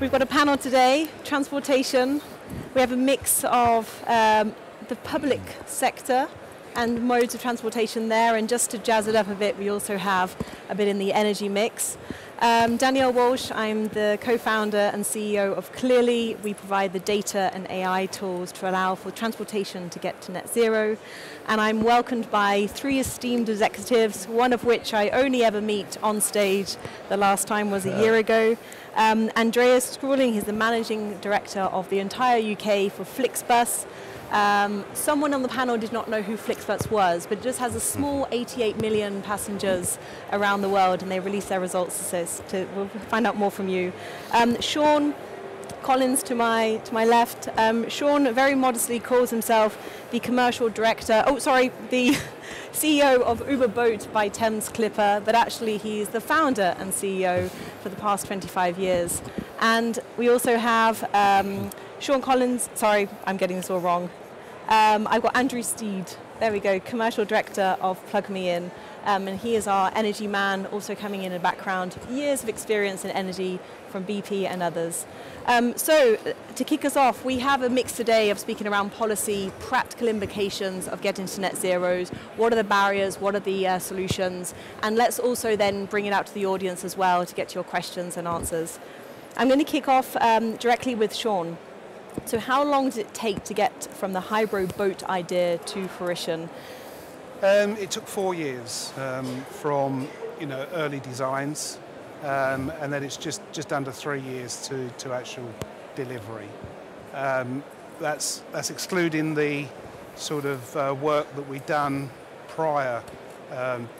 we've got a panel today, transportation. We have a mix of the public sector and modes of transportation there, and just to jazz it up a bit, we also have a bit in the energy mix. Danielle Walsh, I'm the co-founder and CEO of Clearly. We provide the data and AI tools to allow for transportation to get to net zero. And I'm welcomed by three esteemed executives, one of which I only ever meet on stage. The last time was a year ago. Andreas Schörling is the managing director of the entire UK for FlixBus. Someone on the panel did not know who FlixBus was, but it just has a small 88 million passengers around the world, and they release their results. So we'll find out more from you. Sean Collins to my left. Sean very modestly calls himself the commercial director. The CEO of Uber Boat by Thames Clipper, but actually he's the founder and CEO for the past 25 years. And we also have Sean Collins, sorry, I'm getting this all wrong. I've got Andrew Stead, there we go, Commercial Director of Plug Me In. And he is our energy man, also coming in the background, years of experience in energy from BP and others. So to kick us off, we have a mix today of speaking around policy, practical implications of getting to net zeros, what are the barriers, what are the solutions, and let's also then bring it out to the audience as well to get your questions and answers. I'm going to kick off directly with Sean. So how long does it take to get from the hybrid boat idea to fruition? It took 4 years from early designs, and then it's just under 3 years to actual delivery. That's excluding the sort of work that we've done prior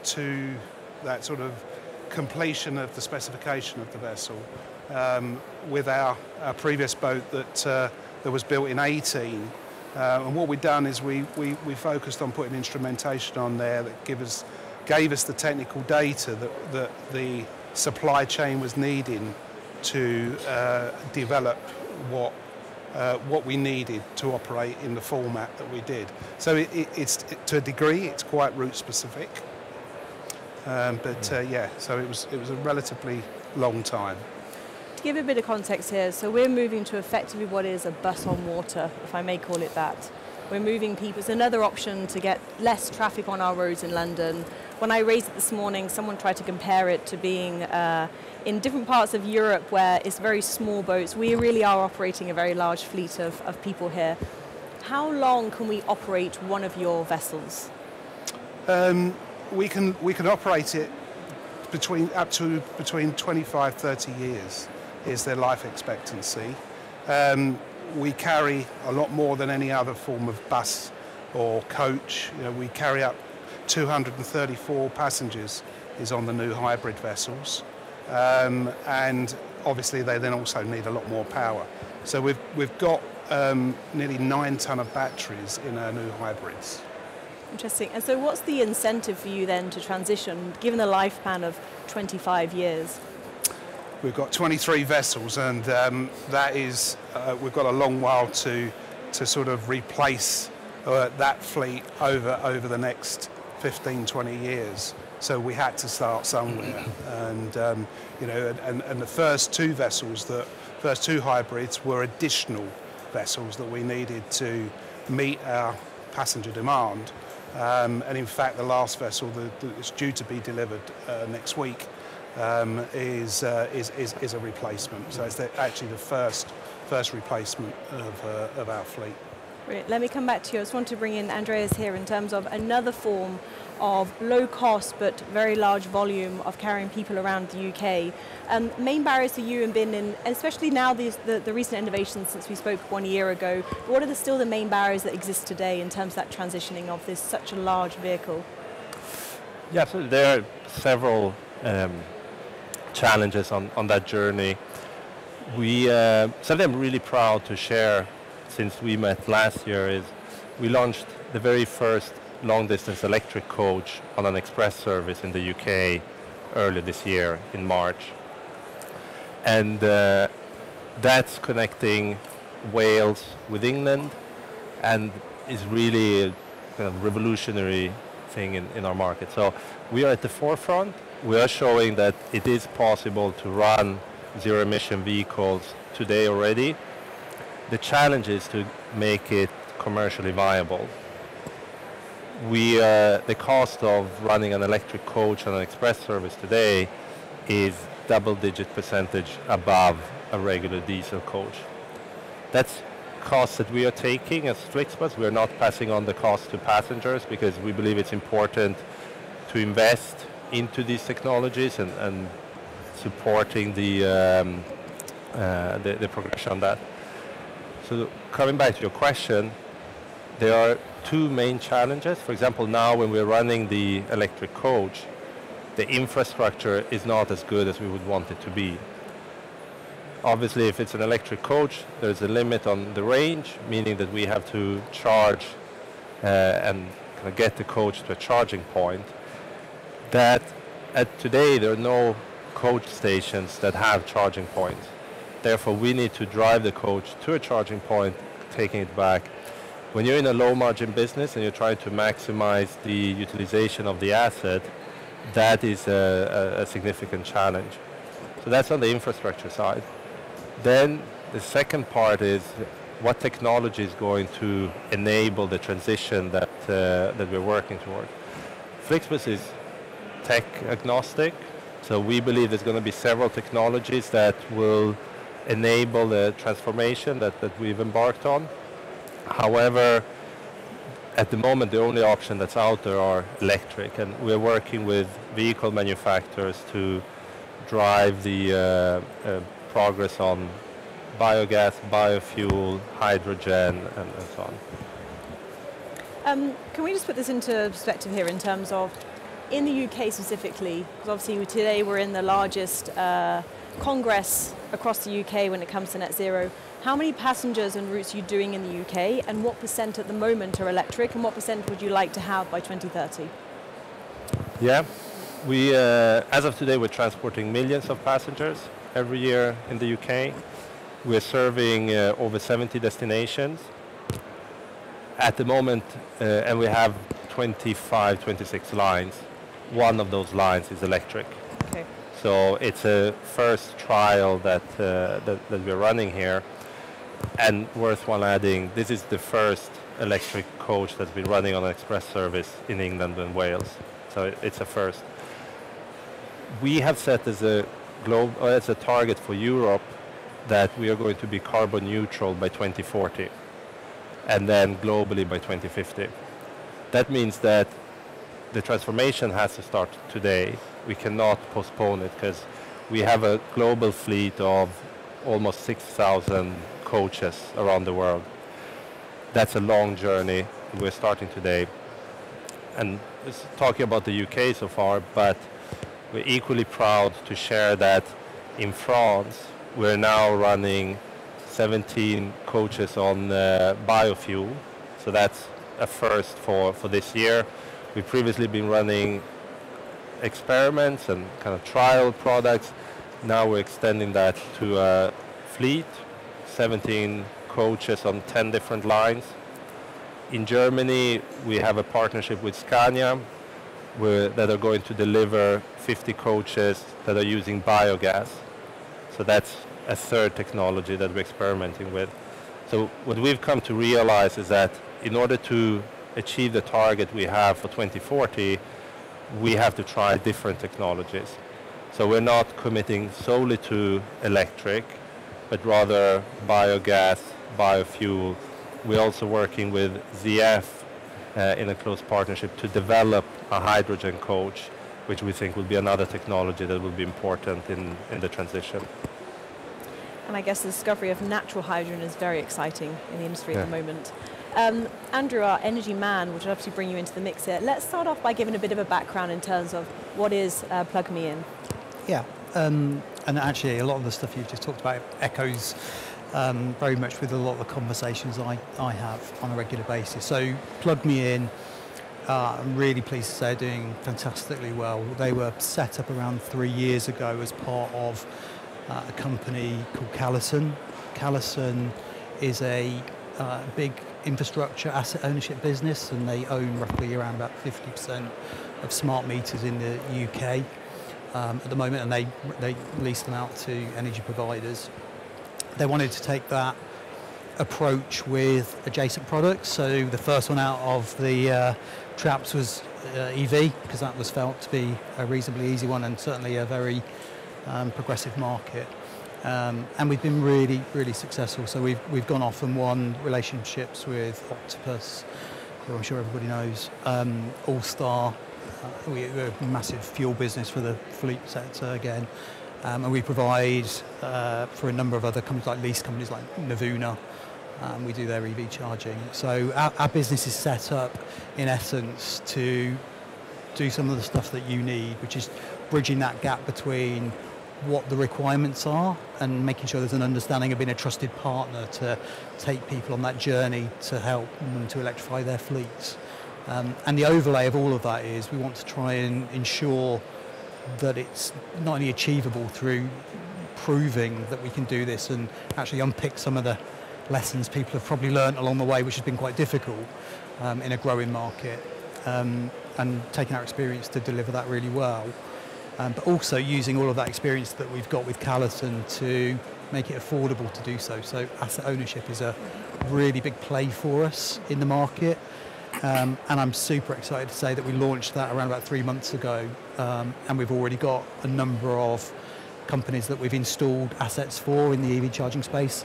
to that sort of completion of the specification of the vessel. With our previous boat that was built in 18. And what we've done is we focused on putting instrumentation on there that gave us the technical data that the supply chain was needing to develop what we needed to operate in the format that we did. So it's to a degree it's quite route specific, so it was a relatively long time. To give a bit of context here, so we're moving to effectively what is a bus on water, if I may call it that. We're moving people. It's another option to get less traffic on our roads in London. When I raised it this morning, someone tried to compare it to being in different parts of Europe where it's very small boats. We really are operating a very large fleet of people here. How long can we operate one of your vessels? We can operate it between 25-30 years. Is their life expectancy. We carry a lot more than any other form of bus or coach. We carry up 234 passengers is on the new hybrid vessels, and obviously they then also need a lot more power. So we've got nearly 9 ton of batteries in our new hybrids. Interesting. And so what's the incentive for you then to transition, given the lifespan of 25 years? We've got 23 vessels, and that is we've got a long while to sort of replace that fleet over the next 15-20 years. So we had to start somewhere, and and the first 2 vessels, first 2 hybrids, were additional vessels that we needed to meet our passenger demand. And in fact, the last vessel that's due to be delivered next week. Is a replacement. So it's actually the first replacement of our fleet. Brilliant. Let me come back to you. I just want to bring in Andreas here in terms of another form of low cost but very large volume of carrying people around the UK. Main barriers for you have been in, especially now the recent innovations since we spoke 1 year ago, what are still the main barriers that exist today in terms of that transitioning of this such a large vehicle? Yeah, so there are several challenges on that journey. Something I'm really proud to share since we met last year is we launched the very first long-distance electric coach on an express service in the UK earlier this year in March. And that's connecting Wales with England and is really a kind of revolutionary thing in our market. So we are at the forefront. We are showing that it is possible to run zero-emission vehicles today already. The challenge is to make it commercially viable. The cost of running an electric coach on an express service today is double-digit percentage above a regular diesel coach. That's costs that we are taking as FlixBus. We're not passing on the cost to passengers because we believe it's important to invest into these technologies and supporting the progression on that. So coming back to your question, there are two main challenges. For example, now when we're running the electric coach, the infrastructure is not as good as we would want it to be. Obviously, if it's an electric coach, there's a limit on the range, meaning that we have to charge and kind of get the coach to a charging point. That today there are no coach stations that have charging points. Therefore, we need to drive the coach to a charging point, taking it back. When you're in a low margin business and you're trying to maximize the utilization of the asset, that is a significant challenge. So that's on the infrastructure side. Then the second part is what technology is going to enable the transition that we're working toward. FlixBus is tech agnostic, so we believe there's going to be several technologies that will enable the transformation that we've embarked on. However, at the moment, the only option that's out there are electric, and we're working with vehicle manufacturers to drive the progress on biogas, biofuel, hydrogen, and so on. Can we just put this into perspective here in terms of, in the UK specifically, because obviously today we're in the largest congress across the UK when it comes to net zero. How many passengers and routes are you doing in the UK, and what % at the moment are electric, and what % would you like to have by 2030? Yeah, we, as of today, we're transporting millions of passengers every year in the UK. We're serving over 70 destinations at the moment, and we have 25, 26 lines. One of those lines is electric. Okay. So it's a first trial that we're running here. And worthwhile adding, this is the first electric coach that's been running on an express service in England and Wales. So it's a first. We have set as a target for Europe that we are going to be carbon neutral by 2040, and then globally by 2050. That means that the transformation has to start today. We cannot postpone it because we have a global fleet of almost 6,000 coaches around the world. That's a long journey. We're starting today. And talking about the UK so far, but we're equally proud to share that in France, we're now running 17 coaches on biofuel. So that's a first for this year. We've previously been running experiments and kind of trial products. Now we're extending that to a fleet, 17 coaches on 10 different lines. In Germany, we have a partnership with Scania that are going to deliver 50 coaches that are using biogas. So that's a third technology that we're experimenting with. So what we've come to realize is that in order to achieve the target we have for 2040, we have to try different technologies. So we're not committing solely to electric, but rather biogas, biofuel. We're also working with ZF in a close partnership to develop a hydrogen coach, which we think will be another technology that will be important in the transition. And I guess the discovery of natural hydrogen is very exciting in the industry at the moment. Andrew, our energy man, which would obviously bring you into the mix here. Let's start off by giving a bit of a background in terms of what is Plug Me In. Yeah, and actually a lot of the stuff you've just talked about echoes very much with a lot of the conversations I have on a regular basis. So Plug Me In, I'm really pleased to say, are doing fantastically well. They were set up around 3 years ago as part of a company called Callison. Callison is a big infrastructure asset ownership business, and they own roughly around about 50% of smart meters in the UK. at the moment, and they lease them out to energy providers. They wanted to take that approach with adjacent products. So the first one out of the traps was EV, because that was felt to be a reasonably easy one and certainly a very progressive market. And we've been really, really successful. So we've gone off and won relationships with Octopus, who I'm sure everybody knows, All-Star. We're a massive fuel business for the fleet sector again. And we provide for a number of other companies, like lease companies like Navuna. We do their EV charging. So our business is set up, in essence, to do some of the stuff that you need, which is bridging that gap between what the requirements are and making sure there's an understanding of being a trusted partner to take people on that journey to help them to electrify their fleets. And the overlay of all of that is we want to try and ensure that it's not only achievable through proving that we can do this and actually unpick some of the lessons people have probably learned along the way, which has been quite difficult in a growing market, and taking our experience to deliver that really well. But also using all of that experience that we've got with Callison to make it affordable to do so. So asset ownership is a really big play for us in the market. And I'm super excited to say that we launched that around about 3 months ago, and we've already got a number of companies that we've installed assets for in the EV charging space.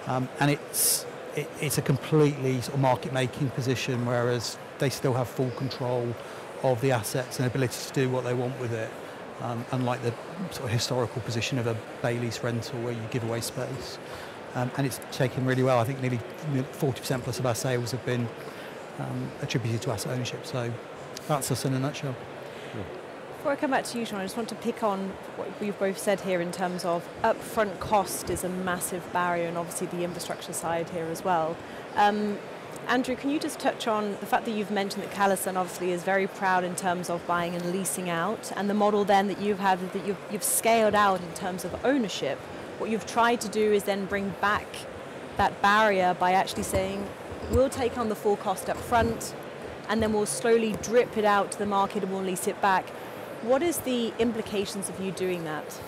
And it's a completely sort of market-making position, whereas they still have full control of the assets and ability to do what they want with it, unlike the sort of historical position of a bay lease rental where you give away space. And it's taken really well. I think nearly 40% plus of our sales have been attributed to asset ownership. So that's us in a nutshell. Before I come back to you, Sean, I just want to pick on what you've both said here in terms of upfront cost is a massive barrier, and obviously the infrastructure side here as well. Andrew, can you just touch on the fact that you've mentioned that Callison obviously is very proud in terms of buying and leasing out, and the model then that you've had, that you've scaled out in terms of ownership. What you've tried to do is then bring back that barrier by actually saying, we'll take on the full cost up front, and then we'll slowly drip it out to the market and we'll lease it back. What is the implications of you doing that?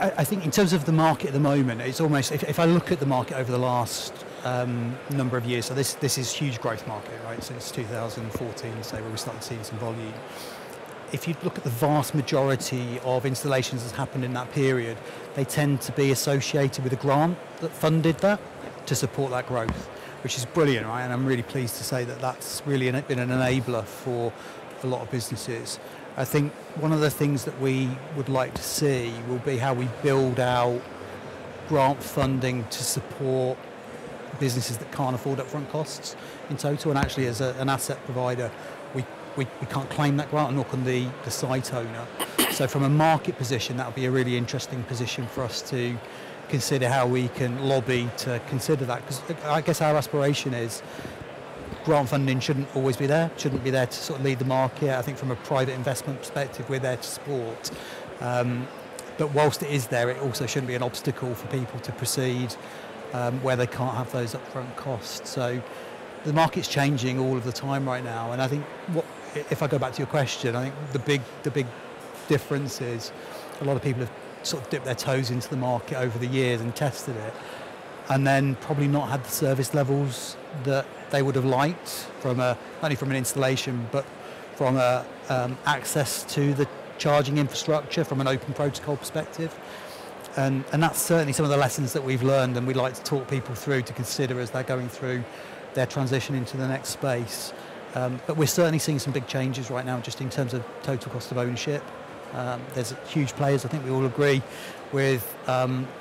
I think in terms of the market at the moment, it's almost, if I look at the market over the last number of years, so this is huge growth market, right, since 2014, so where we started seeing some volume. If you look at the vast majority of installations that's happened in that period, they tend to be associated with a grant that funded that to support that growth, which is brilliant, right? And I'm really pleased to say that that's really been an enabler for a lot of businesses. I think one of the things that we would like to see will be how we build out grant funding to support businesses that can't afford upfront costs in total. And actually, as an asset provider, we can't claim that grant, nor can the site owner. So from a market position, that would be a really interesting position for us to consider how we can lobby to consider that. Because I guess our aspiration is grant funding shouldn't always be there, shouldn't be there to sort of lead the market. I think from a private investment perspective, we're there to support. But whilst it is there, it also shouldn't be an obstacle for people to proceed where they can't have those upfront costs. So the market's changing all of the time right now. And I think, if I go back to your question, I think the big difference is a lot of people have sort of dipped their toes into the market over the years and tested it, and then probably not had the service levels that they would have liked from not only from an installation but from access to the charging infrastructure from an open protocol perspective. And that's certainly some of the lessons that we've learned, and we'd like to talk people through to consider as they're going through their transition into the next space. But we're certainly seeing some big changes right now just in terms of total cost of ownership. There's huge players, I think we all agree, with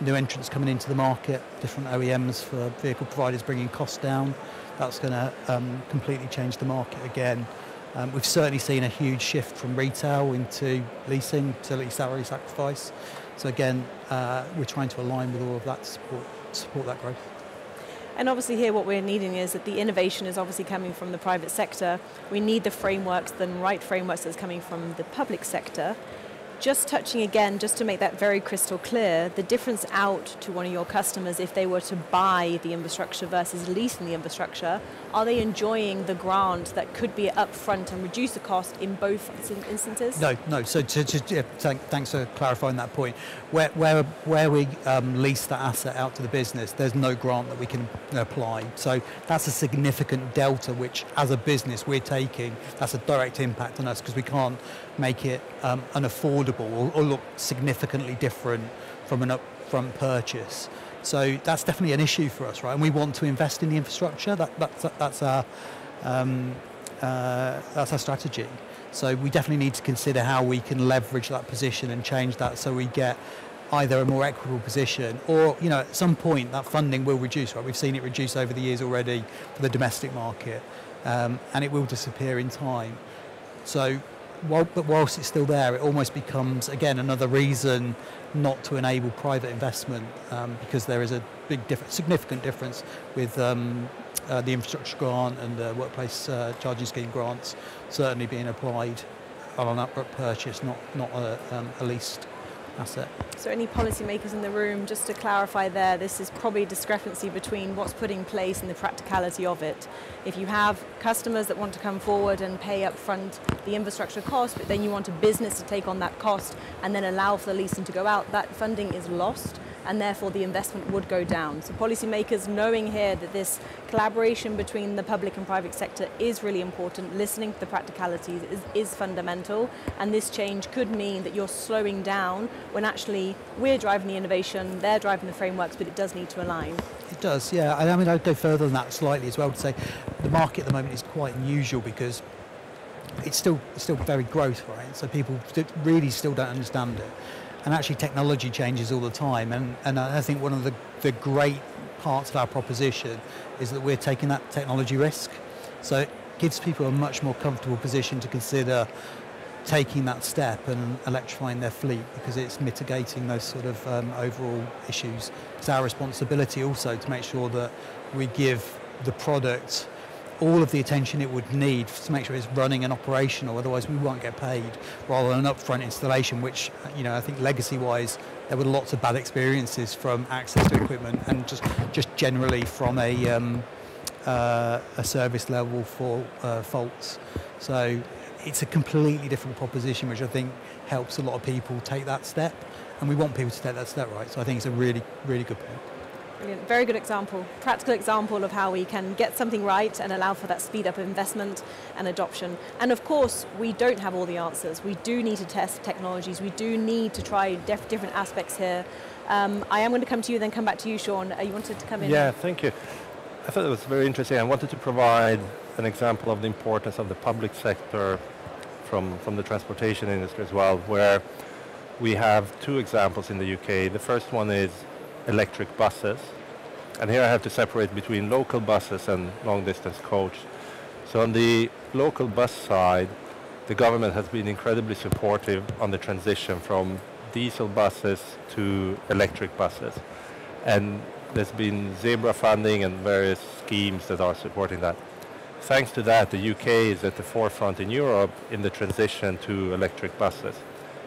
new entrants coming into the market, different OEMs for vehicle providers bringing costs down. That's going to completely change the market again. We've certainly seen a huge shift from retail into leasing, utility salary sacrifice. So again, we're trying to align with all of that to support that growth. And obviously here what we're needing is that the innovation is obviously coming from the private sector. We need the frameworks, the right frameworks that's coming from the public sector. just touching again, just to make that very crystal clear, the difference out to one of your customers if they were to buy the infrastructure versus leasing the infrastructure, are they enjoying the grant that could be upfront and reduce the cost in both instances? No. So thanks for clarifying that point. Where we lease that asset out to the business, there's no grant that we can apply. So that's a significant delta, which as a business we're taking. That's a direct impact on us because we can't make it unaffordable or look significantly different from an upfront purchase. So that's definitely an issue for us, right? And we want to invest in the infrastructure. That's our strategy. So we definitely need to consider how we can leverage that position and change that so we get either a more equitable position or, at some point that funding will reduce, right? We've seen it reduce over the years already for the domestic market, and it will disappear in time. So whilst it's still there, it almost becomes, again, another reason not to enable private investment, because there is a significant difference with the infrastructure grant and the workplace charging scheme grants certainly being applied on an upfront purchase, not a leased asset. So any policymakers in the room, just to clarify there, this is probably a discrepancy between what's put in place and the practicality of it. If you have customers that want to come forward and pay up front the infrastructure cost, but then you want a business to take on that cost and then allow for the leasing to go out, that funding is lost, and therefore the investment would go down. So policymakers knowing here that this collaboration between the public and private sector is really important, listening to the practicalities is fundamental, and this change could mean that you're slowing down when actually we're driving the innovation, they're driving the frameworks, but it does need to align. It does, yeah. I mean, I'd go further than that slightly as well to say the market at the moment is quite unusual because it's still very growth, right? So people really still don't understand it. And actually technology changes all the time, and I think one of the great parts of our proposition is that we're taking that technology risk. So it gives people a much more comfortable position to consider taking that step and electrifying their fleet because it's mitigating those sort of overall issues. It's our responsibility also to make sure that we give the product all of the attention it would need to make sure it's running and operational, otherwise we won't get paid, rather than an upfront installation, which, I think legacy-wise, there were lots of bad experiences from access to equipment and just generally from a service level for faults. So it's a completely different proposition, which I think helps a lot of people take that step, and we want people to take that step, right? So I think it's a really, really good point. Brilliant. Very good example, practical example of how we can get something right and allow for that speed up of investment and adoption. And of course, we don't have all the answers. We do need to test technologies. We do need to try different aspects here. I am going to come to you, then come back to you, Sean. You wanted to come in? Yeah, thank you. I thought it was very interesting. I wanted to provide an example of the importance of the public sector from the transportation industry as well, where we have two examples in the UK. The first one is electric buses, and here I have to separate between local buses and long-distance coach. So on the local bus side, the government has been incredibly supportive on the transition from diesel buses to electric buses, and there's been zebra funding and various schemes that are supporting that. Thanks to that, the UK is at the forefront in Europe in the transition to electric buses,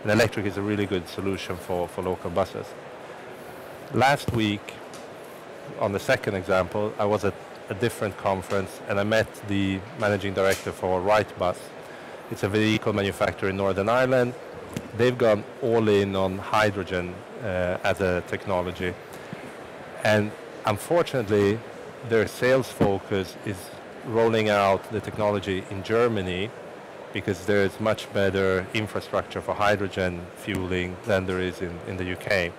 and electric is a really good solution for local buses. Last week, on the second example, I was at a different conference and I met the managing director for Wrightbus. It's a vehicle manufacturer in Northern Ireland. They've gone all in on hydrogen as a technology. And unfortunately, their sales focus is rolling out the technology in Germany because there's much better infrastructure for hydrogen fueling than there is in the UK.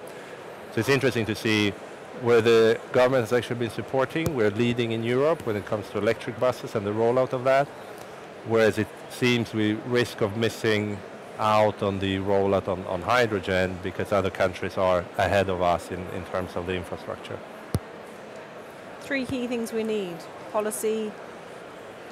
So it's interesting to see where the government has actually been supporting. We're leading in Europe when it comes to electric buses and the rollout of that, whereas it seems we risk of missing out on the rollout on hydrogen because other countries are ahead of us in terms of the infrastructure. Three key things we need: policy,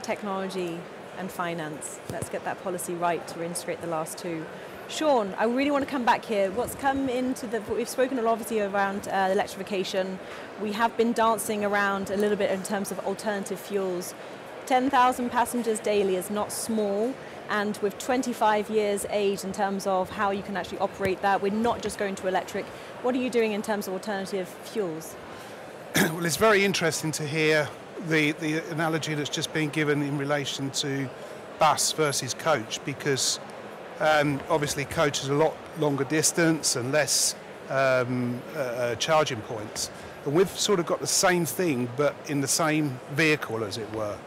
technology, and finance. Let's get that policy right to integrate the last two. Sean, I really want to come back here. What's come into we've spoken a lot obviously around electrification. We have been dancing around a little bit in terms of alternative fuels. 10,000 passengers daily is not small. And with 25 years age in terms of how you can actually operate that, we're not just going to electric. What are you doing in terms of alternative fuels? Well, it's very interesting to hear the analogy that's just been given in relation to bus versus coach, because obviously coach is a lot longer distance and less charging points. And we've sort of got the same thing, but in the same vehicle, as it were.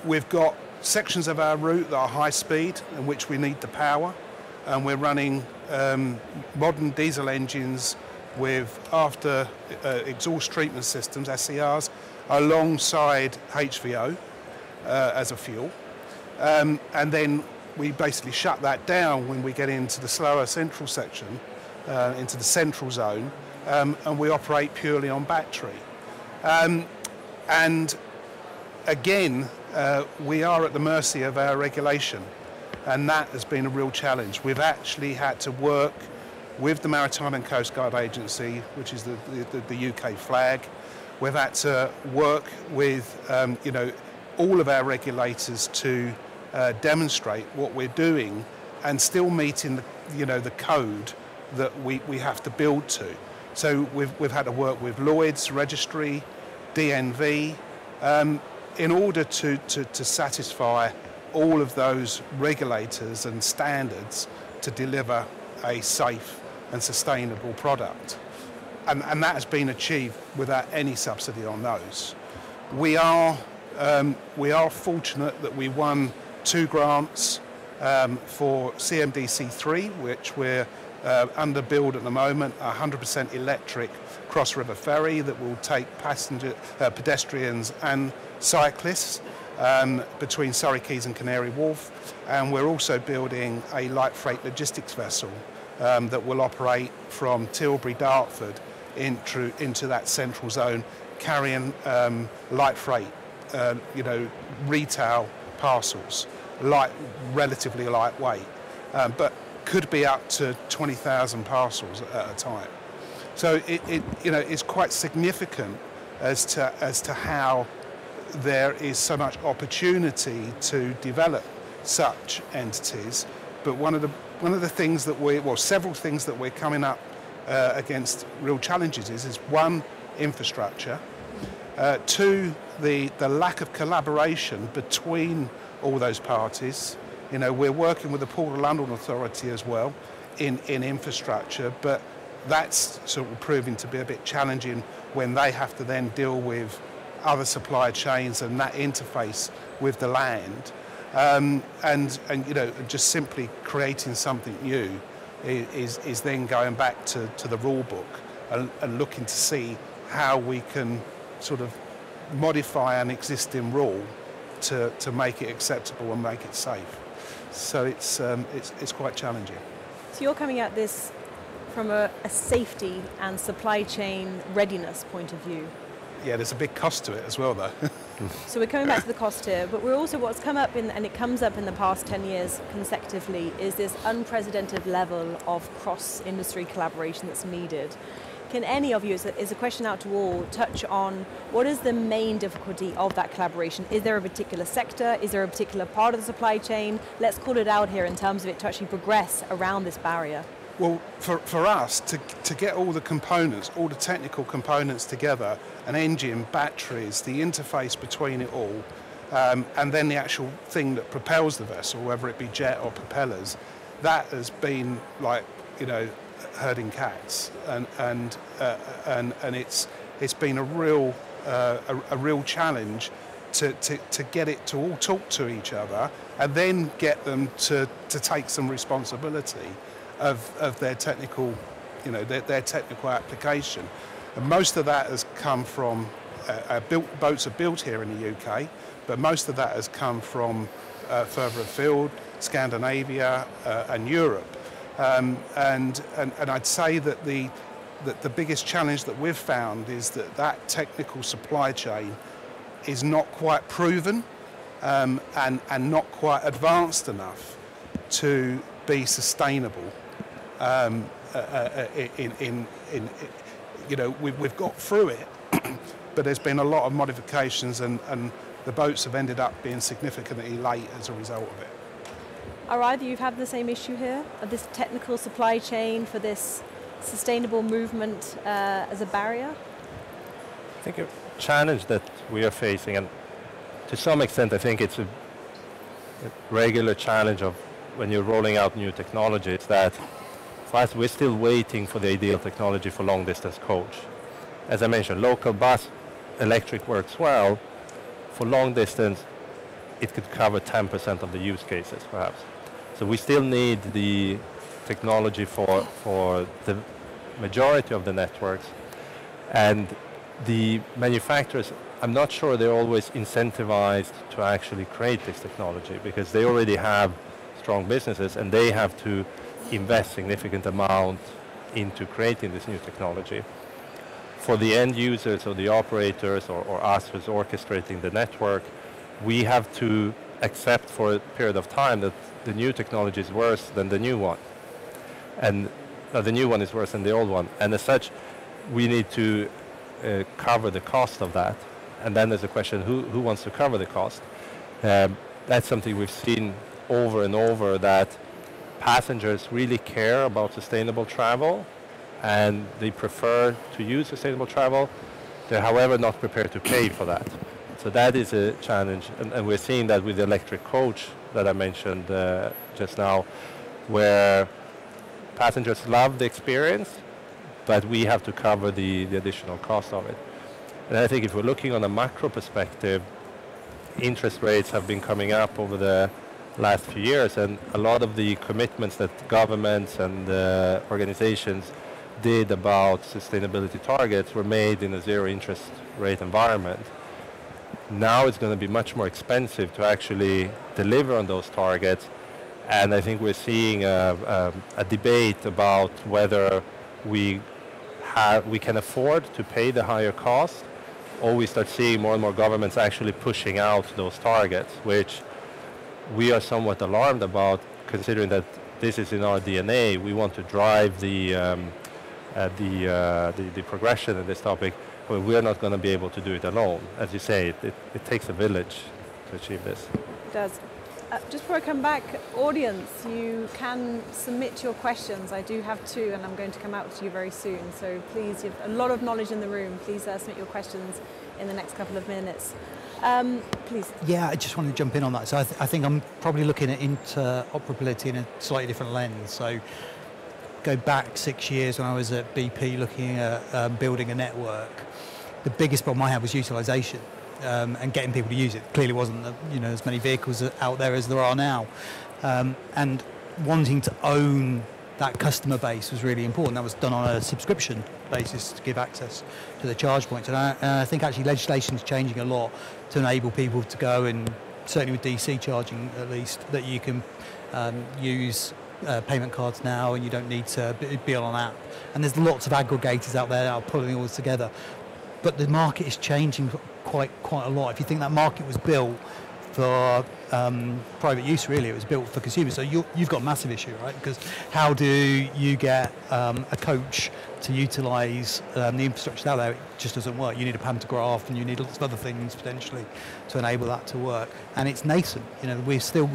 We've got sections of our route that are high speed, in which we need the power, and we're running modern diesel engines with after exhaust treatment systems, SCRs, alongside HVO as a fuel. And then we basically shut that down when we get into the slower central section, into the central zone, and we operate purely on battery. And again, we are at the mercy of our regulation, and that has been a real challenge. We've actually had to work with the Maritime and Coast Guard Agency, which is the UK flag. We've had to work with all of our regulators to demonstrate what we're doing and still meeting the code that we have to build to. So we've had to work with Lloyd's Registry, DNV, in order to satisfy all of those regulators and standards to deliver a safe and sustainable product. And that has been achieved without any subsidy on those. We are fortunate that we won 2 grants for CMDC3, which we're under build at the moment, a 100% electric cross-river ferry that will take pedestrians and cyclists between Surrey Quays and Canary Wharf. And we're also building a light freight logistics vessel that will operate from Tilbury, Dartford into that central zone, carrying light freight, retail parcels, relatively lightweight, but could be up to 20,000 parcels at a time. So it's quite significant as to how there is so much opportunity to develop such entities. But one of the things that several things that we're coming up against real challenges is one, infrastructure, 2, the lack of collaboration between all those parties. We're working with the Port of London Authority as well in infrastructure, but that's sort of proving to be a bit challenging when they have to then deal with other supply chains and that interface with the land. And just simply creating something new is then going back to the rule book and looking to see how we can sort of modify an existing rule to make it acceptable and make it safe. So it's quite challenging. So you're coming at this from a safety and supply chain readiness point of view. Yeah, there's a big cost to it as well, though. So we're coming back to the cost here, but we're also, what's come up and it comes up in the past 10 years consecutively, is this unprecedented level of cross-industry collaboration that's needed. Can any of you, is a question out to all, touch on what is the main difficulty of that collaboration? Is there a particular sector? Is there a particular part of the supply chain? Let's call it out here in terms of it to actually progress around this barrier. Well, for us to get all the components, all the technical components together, an engine, batteries, the interface between it all, and then the actual thing that propels the vessel, whether it be jet or propellers, that has been like, herding cats, and it's been a real challenge to get it to all talk to each other and then get them to take some responsibility of their technical, their technical application. And most of that has come from boats are built here in the UK, but most of that has come from further afield, Scandinavia and Europe. And I'd say that the biggest challenge that we've found is that technical supply chain is not quite proven and not quite advanced enough to be sustainable. We've got through it, but there's been a lot of modifications and the boats have ended up being significantly late as a result of it. Are either you have the same issue here, of this technical supply chain for this sustainable movement as a barrier? I think a challenge that we are facing, and to some extent I think it's a regular challenge of when you're rolling out new technology, it's that for us we're still waiting for the ideal technology for long distance coach. As I mentioned, local bus electric works well. For long distance it could cover 10% of the use cases perhaps. So we still need the technology for the majority of the networks, and the manufacturers, I'm not sure they're always incentivized to actually create this technology, because they already have strong businesses and they have to invest significant amount into creating this new technology. For the end users or the operators or us who's orchestrating the network, we have to accept for a period of time that the new technology is worse than the new one. And the new one is worse than the old one. And as such, we need to cover the cost of that. And then there's a question, who wants to cover the cost? That's something we've seen over and over, that passengers really care about sustainable travel and they prefer to use sustainable travel. They're, however, not prepared to pay for that. So that is a challenge, and we're seeing that with the electric coach that I mentioned just now, where passengers love the experience, but we have to cover the additional cost of it. And I think if we're looking on a macro perspective, interest rates have been coming up over the last few years, and a lot of the commitments that governments and organizations did about sustainability targets were made in a zero interest rate environment. Now it's going to be much more expensive to actually deliver on those targets, and I think we're seeing a debate about whether we can afford to pay the higher cost, or we start seeing more and more governments actually pushing out those targets, which we are somewhat alarmed about, considering that this is in our DNA. We want to drive the progression in this topic, but we're not going to be able to do it alone. As you say, it takes a village to achieve this. It does. Just before I come back, audience, you can submit your questions. I do have two, and I'm going to come out to you very soon. So please, you have a lot of knowledge in the room. Please submit your questions in the next couple of minutes. Please. Yeah, I just wanted to jump in on that. So I think I'm probably looking at interoperability in a slightly different lens. So go back 6 years when I was at BP looking at building a network. The biggest problem I had was utilisation. And getting people to use it. Clearly wasn't as many vehicles out there as there are now, and wanting to own that customer base was really important. That was done on a subscription basis to give access to the charge points, and I think actually legislation is changing a lot to enable people to go, and certainly with DC charging at least, that you can use payment cards now and you don't need to be on an app, and there's lots of aggregators out there that are pulling all this together. But the market is changing quite a lot. If you think that market was built for private use, really, it was built for consumers. So you've got a massive issue, right? Because how do you get a coach to utilise the infrastructure out there? It just doesn't work. You need a pantograph, and you need lots of other things potentially to enable that to work. And it's nascent. We still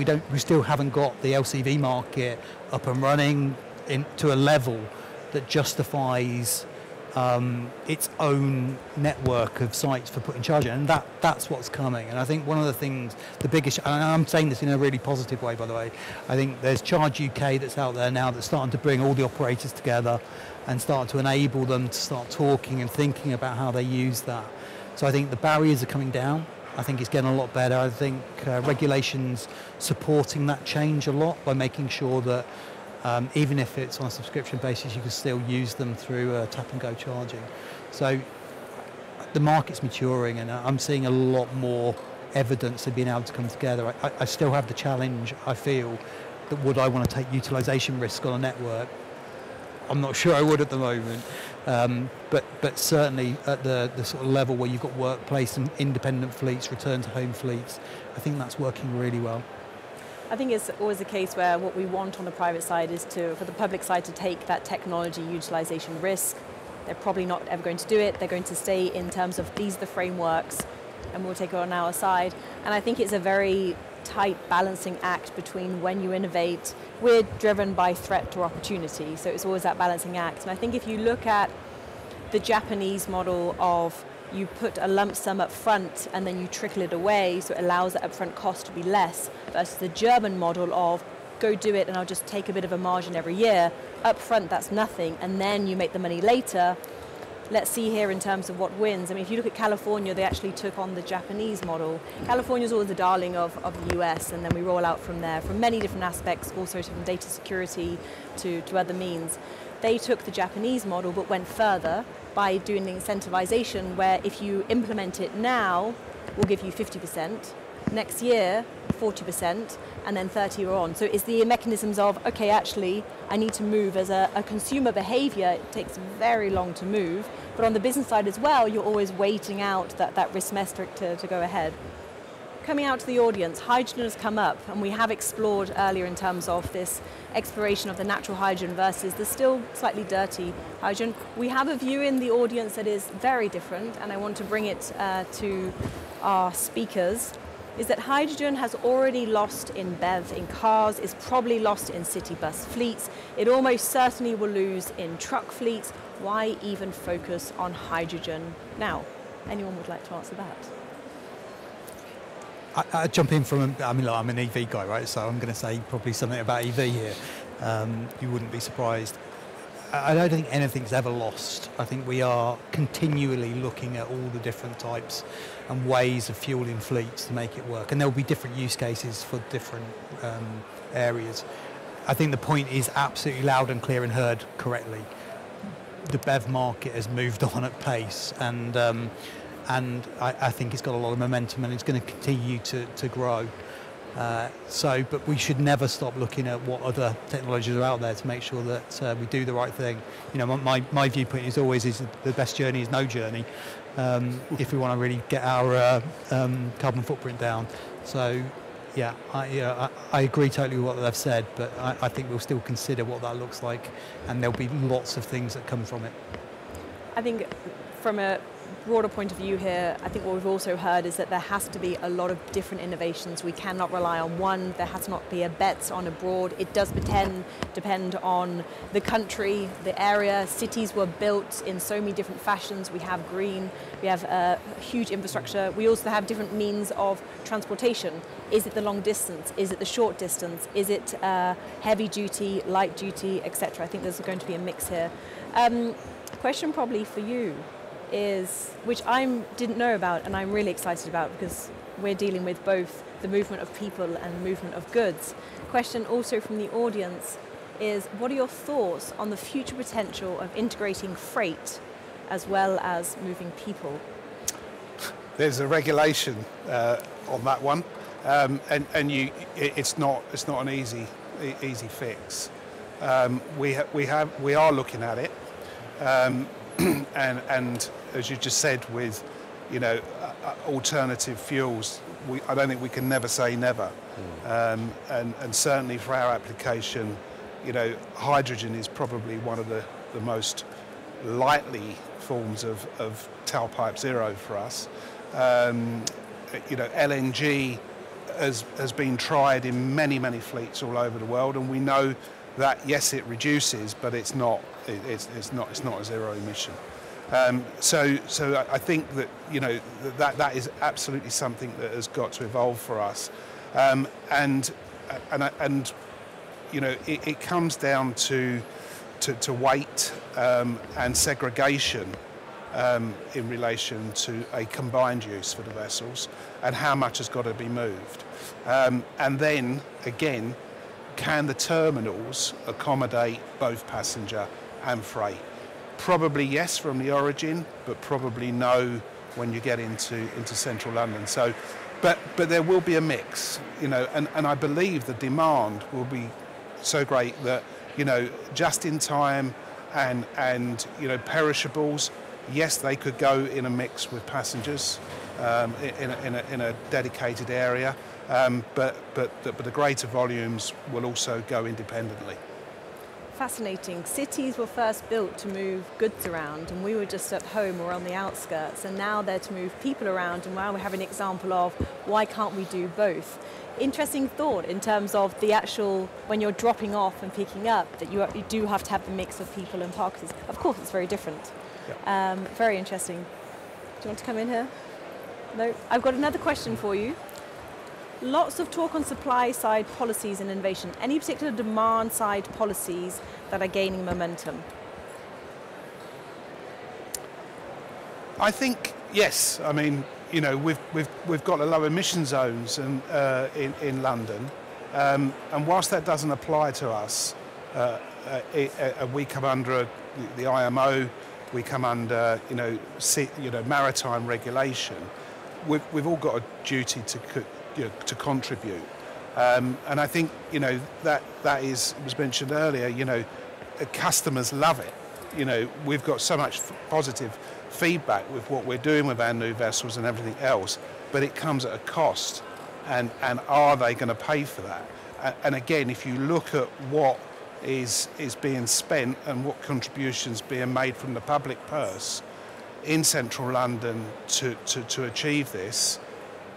haven't got the LCV market up and running to a level that justifies its own network of sites for putting charging, and that's what's coming. And I think one of the things, the biggest, and I'm saying this in a really positive way, by the way, I think there's Charge UK that's out there now that's starting to bring all the operators together and start to enable them to start talking and thinking about how they use that. So I think the barriers are coming down. I think it's getting a lot better. I think regulations supporting that change a lot by making sure that even if it's on a subscription basis, you can still use them through tap and go charging. So the market's maturing, and I'm seeing a lot more evidence of being able to come together. I still have the challenge, I feel, that would I want to take utilisation risk on a network? I'm not sure I would at the moment. But certainly at the sort of level where you've got workplace and independent fleets, return to home fleets, I think that's working really well. I think it's always the case where what we want on the private side is for the public side to take that technology utilisation risk. They're probably not ever going to do it. They're going to stay in terms of these are the frameworks. and we'll take it on our side. And I think it's a very tight balancing act between when you innovate. We're driven by threat or opportunity, so it's always that balancing act. And I think if you look at the Japanese model of you put a lump sum up front and then you trickle it away, so it allows that upfront cost to be less, versus the German model of go do it and I'll just take a bit of a margin every year. Up front, that's nothing, and then you make the money later. Let's see here in terms of what wins. I mean, if you look at California, they actually took on the Japanese model. California's always the darling of the US, and then we roll out from there, from many different aspects, also from data security to other means. They took the Japanese model but went further by doing the incentivization, where if you implement it now, we'll give you 50%, next year 40%, and then 30 or on. So it's the mechanisms of, okay, actually, I need to move as a consumer behavior. It takes very long to move, but on the business side as well, you're always waiting out that risk metric to go ahead. Coming out to the audience, hydrogen has come up, and we have explored earlier in terms of this exploration of the natural hydrogen versus the still slightly dirty hydrogen. We have a view in the audience that is very different, and I want to bring it to our speakers, is that hydrogen has already lost in BEV in cars, is probably lost in city bus fleets. It almost certainly will lose in truck fleets. Why even focus on hydrogen now? Anyone would like to answer that? I jump in from, I mean, look, I'm an EV guy, right? So I'm going to say probably something about EV here. You wouldn't be surprised. I don't think anything's ever lost. I think we are continually looking at all the different types and ways of fueling fleets to make it work. And there'll be different use cases for different areas. I think the point is absolutely loud and clear and heard correctly. The BEV market has moved on at pace, and I think it's got a lot of momentum, and it's going to continue to grow. But we should never stop looking at what other technologies are out there to make sure that we do the right thing. You know, my viewpoint is always the best journey is no journey, if we want to really get our carbon footprint down. So, yeah, I agree totally with what they've said, but I think we'll still consider what that looks like, and there'll be lots of things that come from it. I think from a broader point of view here, I think what we've also heard is that there has to be a lot of different innovations. We cannot rely on one. There has not be a bet on a broad. It does depend on the country, the area. Cities were built in so many different fashions. We have green, we have huge infrastructure. We also have different means of transportation. Is it the long distance? Is it the short distance? Is it heavy duty, light duty, etc.? I think there's going to be a mix here. Question probably for you is, which I didn't know about and I'm really excited about, because we're dealing with both the movement of people and movement of goods. Question also from the audience is, what are your thoughts on the future potential of integrating freight as well as moving people? There's a regulation on that one, and it's not an easy fix. We are looking at it. And as you just said, with alternative fuels, I don't think we can never say never. And certainly for our application, hydrogen is probably one of the most likely forms of tailpipe zero for us. LNG has been tried in many fleets all over the world, and we know that yes, it reduces, but it's not a zero emission. So I think that that is absolutely something that has got to evolve for us, and it comes down to weight and segregation in relation to a combined use for the vessels, and how much has got to be moved, and then again, can the terminals accommodate both passenger and freight? Probably yes from the origin, but probably no when you get into central London. So, but there will be a mix, and I believe the demand will be so great that just in time and perishables, yes, they could go in a mix with passengers in a dedicated area. But the greater volumes will also go independently. fascinating. Cities were first built to move goods around, and we were just at home or on the outskirts, and now they're to move people around, and now we have an example of why can't we do both? Interesting thought in terms of the actual, when you're dropping off and picking up, that you do have to have the mix of people and parkers. Of course, it's very different. Yeah. Very interesting. Do you want to come in here? No? I've got another question for you. Lots of talk on supply side policies and innovation. Any particular demand side policies that are gaining momentum? I think yes. I mean, you know, we've got the low emission zones in London, and whilst that doesn't apply to us, we come under the IMO, we come under maritime regulation. We've all got a duty to contribute, and I think that was mentioned earlier. Customers love it. We've got so much positive feedback with what we're doing with our new vessels and everything else, but it comes at a cost, and are they going to pay for that? And again, if you look at what is being spent and what contributions being made from the public purse in central London to achieve this,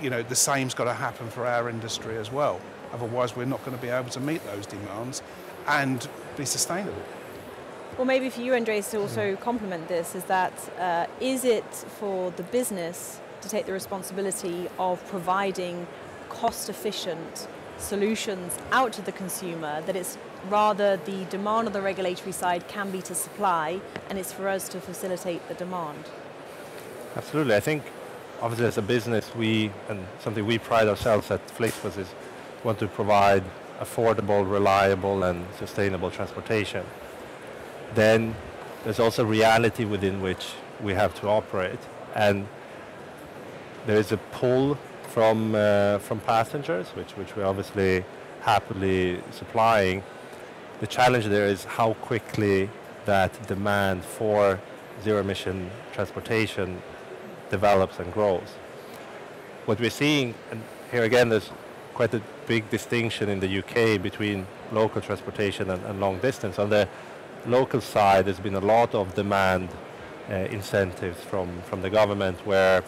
the same's got to happen for our industry as well. Otherwise, we're not going to be able to meet those demands and be sustainable. Well, maybe for you, Andreas, to also complement this, is that is it for the business to take the responsibility of providing cost-efficient solutions out to the consumer, that it's rather the demand on the regulatory side can be to supply, and it's for us to facilitate the demand? Absolutely. I think, obviously, as a business, and something we pride ourselves at FlixBus is want to provide affordable, reliable, and sustainable transportation. Then there's also reality within which we have to operate, and there is a pull from passengers, which we're obviously happily supplying. The challenge there is how quickly that demand for zero-emission transportation develops and grows. What we're seeing, and here again there's quite a big distinction in the UK between local transportation and long distance. On the local side, there's been a lot of demand incentives from the government where,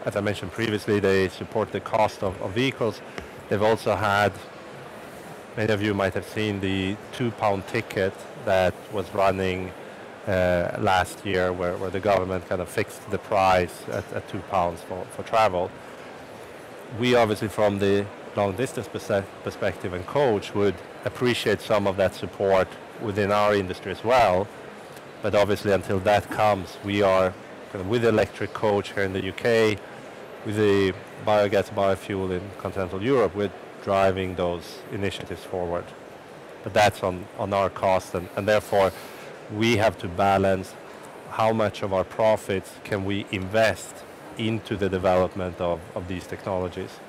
as I mentioned previously, they support the cost of vehicles. They've also had, many of you might have seen the £2 ticket that was running last year where the government kind of fixed the price at £2 for travel. We obviously, from the long distance perspective and coach, would appreciate some of that support within our industry as well, but obviously until that comes, we are kind of with the electric coach here in the UK, with the biogas, biofuel in continental Europe, we're driving those initiatives forward. But that's on our cost, and therefore we have to balance how much of our profits can we invest into the development of these technologies.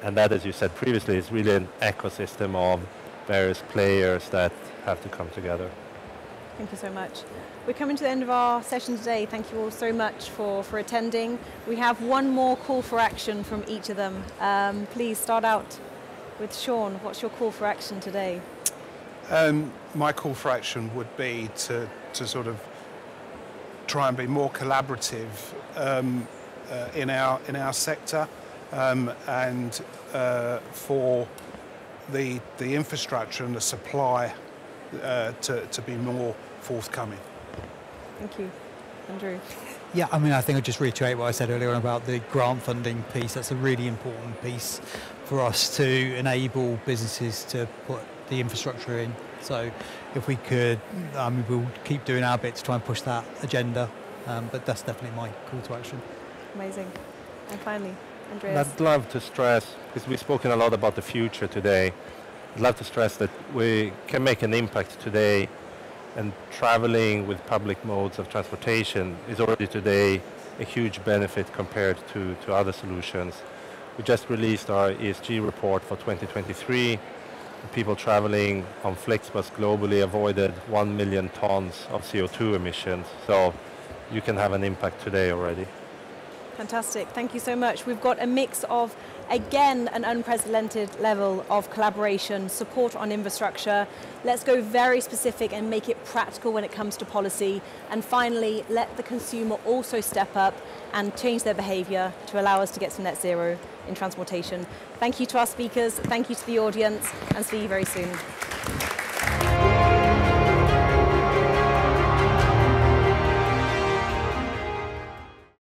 And that, as you said previously, is really an ecosystem of various players that have to come together. Thank you so much. We're coming to the end of our session today. Thank you all so much for attending. We have one more call for action from each of them. Please start out with Sean. What's your call for action today? My call for action would be to sort of try and be more collaborative in our sector, and for the infrastructure and the supply to be more forthcoming. Thank you. Andrew? Yeah, I mean, I think I'll just reiterate what I said earlier on about the grant funding piece. That's a really important piece for us to enable businesses to put the infrastructure in. So if we could, we'll keep doing our bit to try and push that agenda, but that's definitely my call to action. Amazing. And finally, Andreas? I'd love to stress, because we've spoken a lot about the future today, I'd love to stress that we can make an impact today, and traveling with public modes of transportation is already today a huge benefit compared to other solutions. We just released our ESG report for 2023. People traveling on FlixBus globally avoided 1 million tons of CO2 emissions. So you can have an impact today already. Fantastic. Thank you so much. We've got a mix of Again, an unprecedented level of collaboration, support on infrastructure. Let's go very specific and make it practical when it comes to policy. And finally, let the consumer also step up and change their behavior to allow us to get to net zero in transportation. Thank you to our speakers, thank you to the audience, and see you very soon.